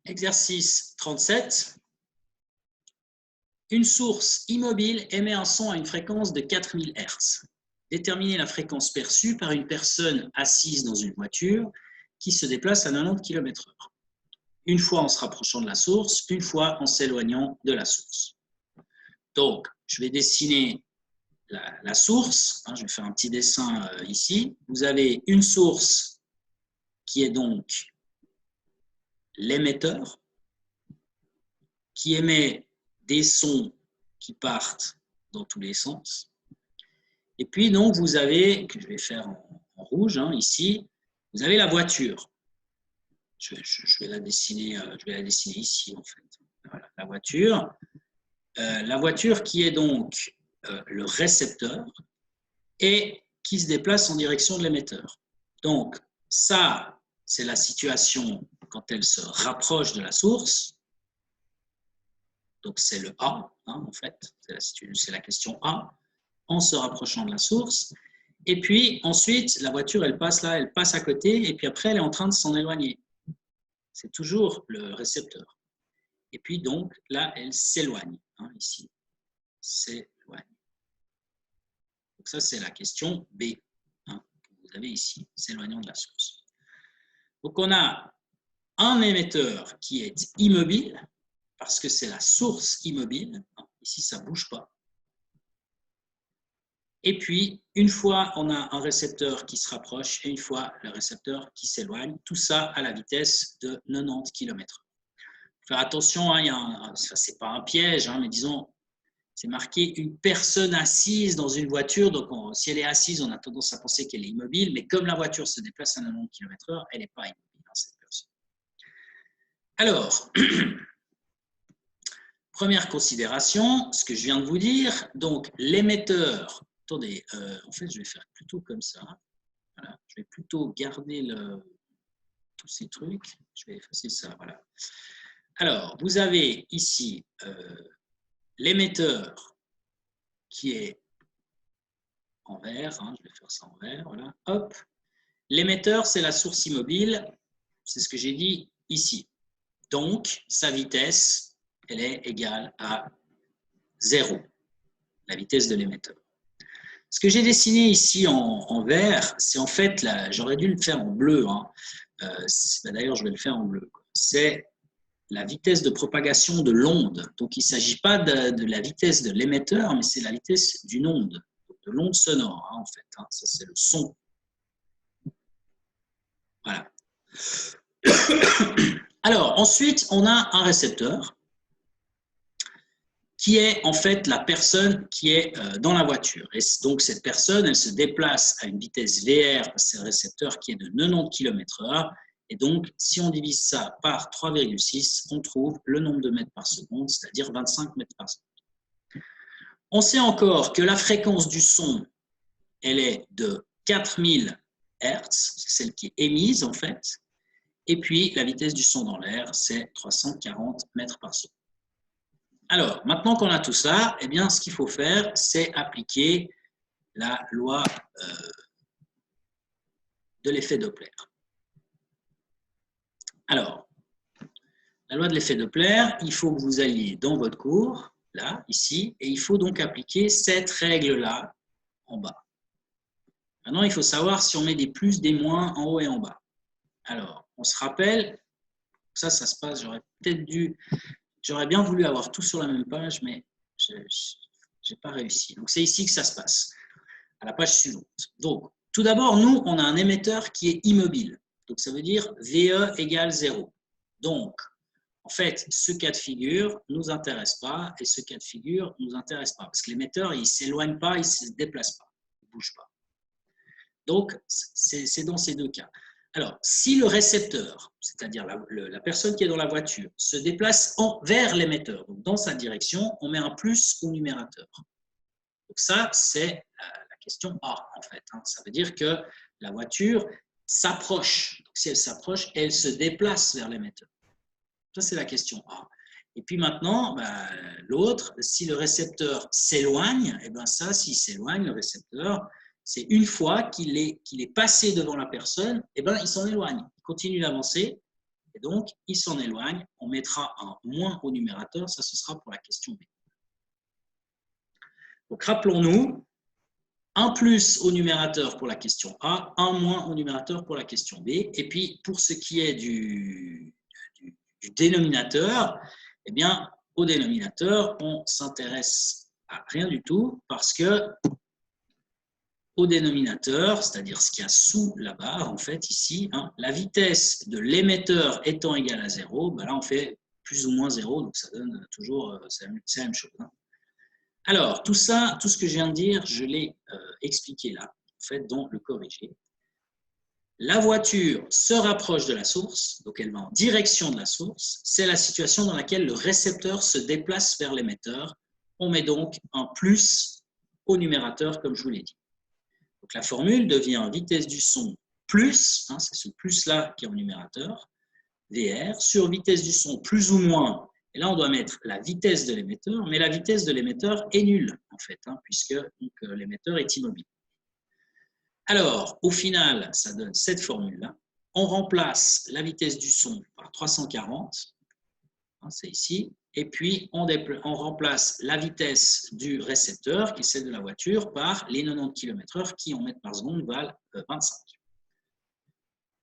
Exercice 37. Une source immobile émet un son à une fréquence de 4000 Hz. Déterminez la fréquence perçue par une personne assise dans une voiture qui se déplace à 90 km/h. Une fois en se rapprochant de la source, une fois en s'éloignant de la source. Donc, je vais dessiner la source. Je vais faire un petit dessin ici. Vous avez une source qui est donc l'émetteur, qui émet des sons qui partent dans tous les sens. Et puis, donc, vous avez, que je vais faire en rouge, ici, vous avez la voiture. Je vais la dessiner ici, en fait. Voilà, la voiture. La voiture qui est donc le récepteur et qui se déplace en direction de l'émetteur. Donc, ça, c'est la situation quand elle se rapproche de la source. Donc, c'est le A, en fait. C'est la question A, en se rapprochant de la source. Et puis, ensuite, la voiture, elle passe là, elle passe à côté, et puis après, elle est en train de s'en éloigner. C'est toujours le récepteur. Et puis, donc, là, elle s'éloigne, ici. S'éloigne. Donc, ça, c'est la question B, que vous avez ici, s'éloignant de la source. Donc, on a un émetteur qui est immobile, parce que c'est la source immobile. Ici, ça ne bouge pas. Et puis, une fois, on a un récepteur qui se rapproche et une fois, le récepteur qui s'éloigne. Tout ça à la vitesse de 90 km/h. Faire attention, ce n'est pas un piège, mais disons, c'est marqué une personne assise dans une voiture. Donc, si elle est assise, on a tendance à penser qu'elle est immobile. Mais comme la voiture se déplace à 90 km/h, elle n'est pas immobile, cette personne. Alors, première considération, ce que je viens de vous dire. Donc, l'émetteur. Attendez, en fait, je vais faire plutôt comme ça. Voilà, je vais plutôt garder tous ces trucs. Je vais effacer ça, voilà. Alors, vous avez ici l'émetteur qui est en vert. Je vais faire ça en vert, voilà. Hop. L'émetteur, c'est la source immobile. C'est ce que j'ai dit ici. Donc, sa vitesse, elle est égale à 0, la vitesse de l'émetteur. Ce que j'ai dessiné ici en vert, c'est en fait, j'aurais dû le faire en bleu. D'ailleurs, je vais le faire en bleu. C'est la vitesse de propagation de l'onde. Donc, il ne s'agit pas de la vitesse de l'émetteur, mais c'est la vitesse d'une onde, de l'onde sonore, en fait. Ça, c'est le son. Voilà. Alors, ensuite, on a un récepteur qui est en fait la personne qui est dans la voiture. Et donc, cette personne, elle se déplace à une vitesse VR, c'est le récepteur qui est de 90 km/h. Et donc, si on divise ça par 3,6, on trouve le nombre de mètres par seconde, c'est-à-dire 25 mètres par seconde. On sait encore que la fréquence du son, elle est de 4000 Hz, c'est celle qui est émise en fait. Et puis, la vitesse du son dans l'air, c'est 340 mètres par seconde. Alors, maintenant qu'on a tout ça, eh bien, ce qu'il faut faire, c'est appliquer la loi de l'effet Doppler. Alors, la loi de l'effet Doppler, il faut que vous alliez dans votre cours, là, ici, et il faut donc appliquer cette règle-là en bas. Maintenant, il faut savoir si on met des plus, des moins en haut et en bas. Alors, on se rappelle, ça se passe, j'aurais bien voulu avoir tout sur la même page, mais je n'ai pas réussi. Donc, c'est ici que ça se passe, à la page suivante. Donc, tout d'abord, nous, on a un émetteur qui est immobile. Donc, ça veut dire VE égale 0. Donc, en fait, ce cas de figure ne nous intéresse pas et ce cas de figure ne nous intéresse pas parce que l'émetteur, il ne s'éloigne pas, il ne se déplace pas, il ne bouge pas. Donc, c'est dans ces deux cas. Alors, si le récepteur, c'est-à-dire la personne qui est dans la voiture, se déplace vers l'émetteur, donc dans sa direction, on met un plus au numérateur. Donc ça, c'est la question A, en fait. Ça veut dire que la voiture s'approche. Si elle s'approche, elle se déplace vers l'émetteur. Ça, c'est la question A. Et puis maintenant, l'autre, si le récepteur s'éloigne, et bien ça, s'il s'éloigne, le récepteur, c'est une fois qu'il est passé devant la personne, et ben il s'en éloigne. Il continue d'avancer, Et donc, il s'en éloigne. On mettra un moins au numérateur. Ça, ce sera pour la question B. Donc, rappelons-nous, 1 plus au numérateur pour la question A, 1 moins au numérateur pour la question B. Et puis, pour ce qui est du dénominateur, eh bien, au dénominateur, on s'intéresse à rien du tout parce que au dénominateur, c'est-à-dire ce qu'il y a sous la barre, en fait, ici, hein, la vitesse de l'émetteur étant égale à 0, ben là, on fait plus ou moins 0, donc ça donne toujours, c'est la même chose. Hein. Alors, tout ça, tout ce que je viens de dire, je l'ai expliqué là, en fait, dans le corrigé. La voiture se rapproche de la source, donc elle va en direction de la source. C'est la situation dans laquelle le récepteur se déplace vers l'émetteur. On met donc un plus au numérateur, comme je vous l'ai dit. Donc la formule devient vitesse du son plus, hein, c'est ce plus-là qui est en numérateur, VR, sur vitesse du son plus ou moins. Et là, on doit mettre la vitesse de l'émetteur, mais la vitesse de l'émetteur est nulle, en fait, hein, puisque l'émetteur est immobile. Alors, au final, ça donne cette formule-là. On remplace la vitesse du son par 340, hein, c'est ici, et puis on remplace la vitesse du récepteur, qui est celle de la voiture, par les 90 km/h qui, en mètres par seconde, valent 25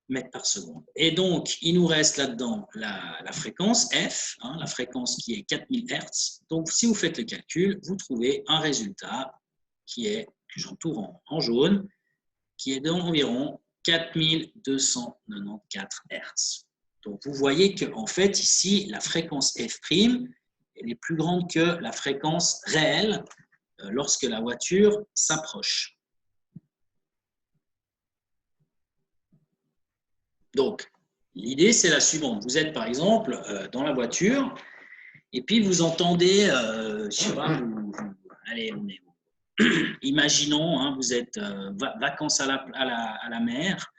mètres par seconde. Et donc, il nous reste là-dedans la fréquence F, hein, la fréquence qui est 4000 Hz. Donc, si vous faites le calcul, vous trouvez un résultat qui est, que j'entoure en jaune, qui est d'environ 4294 Hz. Donc, vous voyez qu'en fait, ici, la fréquence F', elle est plus grande que la fréquence réelle lorsque la voiture s'approche. Donc, l'idée, c'est la suivante. Vous êtes, par exemple, dans la voiture, et puis vous entendez, je sais pas, allez, on est imaginons, hein, vous êtes vacances à la mer,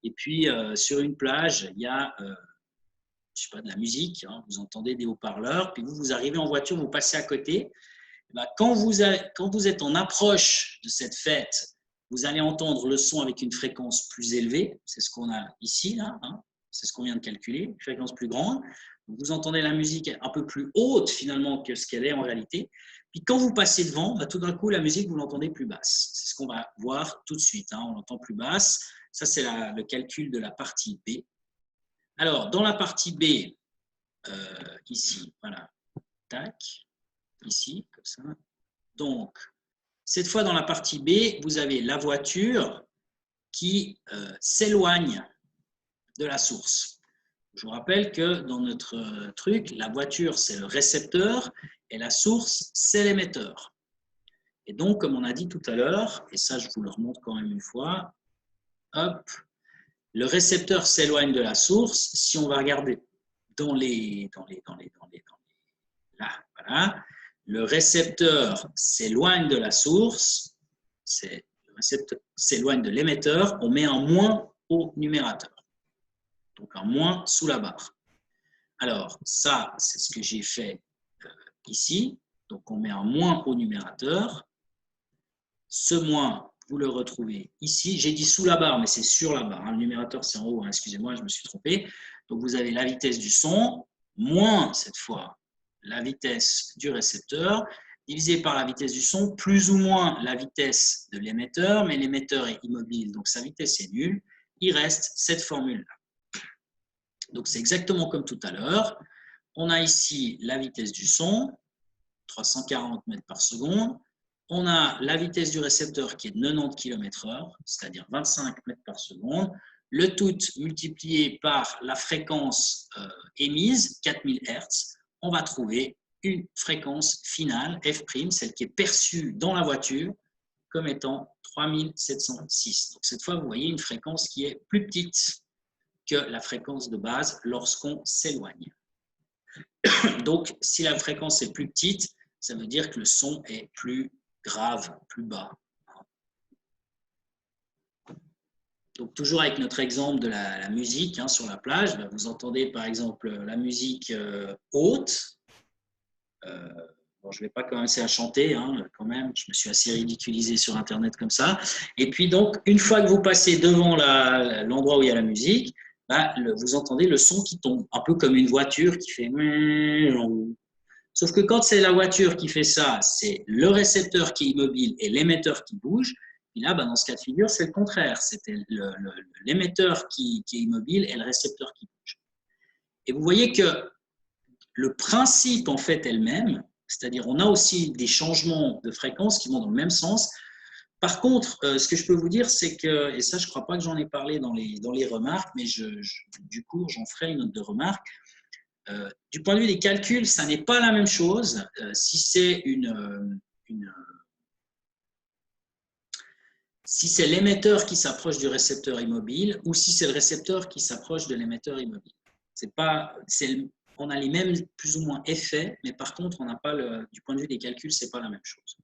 et puis sur une plage, il y a je sais pas, de la musique, hein, vous entendez des haut-parleurs, puis vous arrivez en voiture, vous passez à côté. Ben, quand vous êtes en approche de cette fête, vous allez entendre le son avec une fréquence plus élevée, c'est ce qu'on a ici, là, hein, c'est ce qu'on vient de calculer, une fréquence plus grande. Vous entendez la musique un peu plus haute finalement que ce qu'elle est en réalité. Puis quand vous passez devant, ben, tout d'un coup, la musique, vous l'entendez plus basse. C'est ce qu'on va voir tout de suite, hein, on l'entend plus basse. Ça, c'est le calcul de la partie B. Alors, dans la partie B, ici, voilà, tac, ici, comme ça. Donc, cette fois, dans la partie B, vous avez la voiture qui s'éloigne de la source. Je vous rappelle que dans notre truc, la voiture, c'est le récepteur et la source, c'est l'émetteur. Et donc, comme on a dit tout à l'heure, et ça, je vous le remonte quand même une fois, hop, le récepteur s'éloigne de la source. Si on va regarder là, voilà, le récepteur s'éloigne de la source, le récepteur s'éloigne de l'émetteur, on met un moins au numérateur. Donc un moins sous la barre. Alors ça, c'est ce que j'ai fait ici. Donc on met un moins au numérateur. Ce moins, vous le retrouvez ici. J'ai dit sous la barre, mais c'est sur la barre. Le numérateur, c'est en haut. Hein. Excusez-moi, je me suis trompé. Donc, vous avez la vitesse du son, moins, cette fois, la vitesse du récepteur, divisé par la vitesse du son, plus ou moins la vitesse de l'émetteur. Mais l'émetteur est immobile, donc sa vitesse est nulle. Il reste cette formule-là. Donc, c'est exactement comme tout à l'heure. On a ici la vitesse du son, 340 mètres par seconde. On a la vitesse du récepteur qui est de 90 km/h, c'est-à-dire 25 mètres par seconde. Le tout multiplié par la fréquence émise, 4000 Hz, on va trouver une fréquence finale, F', celle qui est perçue dans la voiture, comme étant 3706. Donc cette fois, vous voyez une fréquence qui est plus petite que la fréquence de base lorsqu'on s'éloigne. Donc, si la fréquence est plus petite, ça veut dire que le son est plus grave, plus bas. Donc, toujours avec notre exemple de la musique hein, sur la plage, ben, vous entendez par exemple la musique haute. Bon, je ne vais pas commencer à chanter, hein, quand même, je me suis assez ridiculisé sur Internet comme ça. Et puis donc, une fois que vous passez devant l'endroit où il y a la musique, vous entendez le son qui tombe, un peu comme une voiture qui fait... Sauf que quand c'est la voiture qui fait ça, c'est le récepteur qui est immobile et l'émetteur qui bouge. Et là, dans ce cas de figure, c'est le contraire. C'était l'émetteur qui est immobile et le récepteur qui bouge. Et vous voyez que le principe, en fait, est le même. C'est-à-dire, on a aussi des changements de fréquence qui vont dans le même sens. Par contre, ce que je peux vous dire, c'est que, et ça, je ne crois pas que j'en ai parlé dans les remarques, mais du coup, j'en ferai une autre de remarque. Du point de vue des calculs, ça n'est pas la même chose si c'est si c'est l'émetteur qui s'approche du récepteur immobile ou si c'est le récepteur qui s'approche de l'émetteur immobile. On a les mêmes plus ou moins effets, mais par contre, on n'a pas du point de vue des calculs, c'est pas la même chose.